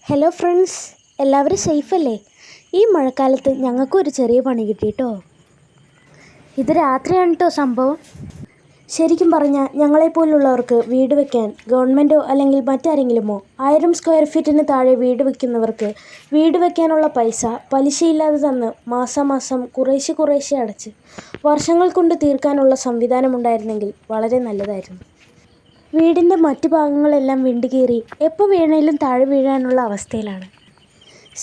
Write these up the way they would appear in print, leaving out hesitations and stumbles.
Hello friends, എല്ലാവരും സേഫല്ലേ? ഈ മഴക്കാലത്ത് ഞങ്ങൾക്കും ഒരു ചെറിയ പണി കിട്ടിയിട്ടോ. ഇത് രാത്രിയാണ് കേട്ടോ സംഭവം. ശരിക്കും പറഞ്ഞാൽ ഞങ്ങളെപ്പോലുള്ളവർക്ക് വീട് വയ്ക്കാൻ ഗവൺമെൻറ്റോ അല്ലെങ്കിൽ മറ്റാരെങ്കിലുമോ 1000 സ്ക്വയർ ഫീറ്റിന് താഴെ വീട് വയ്ക്കുന്നവർക്ക് വീട് വയ്ക്കാനുള്ള പൈസ പലിശയില്ലാതെ തന്ന് മാസാമാസം കുറേശ്ശെ അടച്ച് വർഷങ്ങൾ കൊണ്ട് തീർക്കാനുള്ള സംവിധാനമുണ്ടായിരുന്നെങ്കിൽ വളരെ നല്ലതായിരുന്നു. വീടിൻ്റെ മറ്റു ഭാഗങ്ങളെല്ലാം വിണ്ടുകീറി എപ്പോൾ വേണേലും താഴെ വീഴാനുള്ള അവസ്ഥയിലാണ്.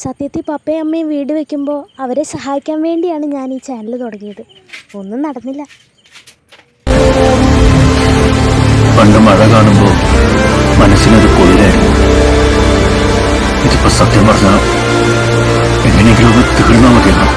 സത്യത്തിൽ പപ്പയും അമ്മയും വീട് വയ്ക്കുമ്പോൾ അവരെ സഹായിക്കാൻ വേണ്ടിയാണ് ഞാൻ ഈ ചാനൽ തുടങ്ങിയത്. ഒന്നും നടന്നില്ല. പണ്ട് മഴ കാണുമ്പോൾ മനസ്സിനൊരു കുളിരായിരുന്നു. ഇതിപ്പോ സത്യം പറഞ്ഞാൽ എങ്ങനെയെങ്കിലും ഒന്ന് തീർന്നാൽ മതിയല്ലോ.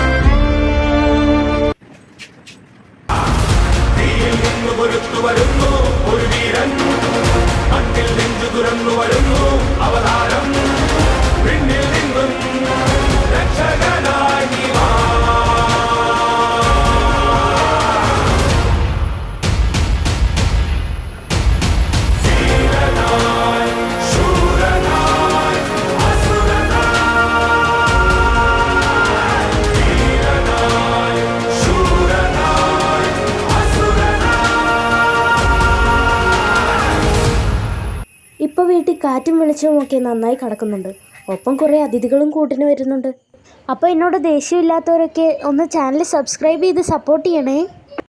ഇപ്പോൾ വീട്ടിൽ കാറ്റും വെളിച്ചവും ഒക്കെ നന്നായി കിടക്കുന്നുണ്ട്. ഒപ്പം കുറേ അതിഥികളും കൂട്ടിന് വരുന്നുണ്ട്. അപ്പോൾ എന്നോട് ദേഷ്യമില്ലാത്തവരൊക്കെ ഒന്ന് ചാനൽ സബ്സ്ക്രൈബ് ചെയ്ത് സപ്പോർട്ട് ചെയ്യണേ.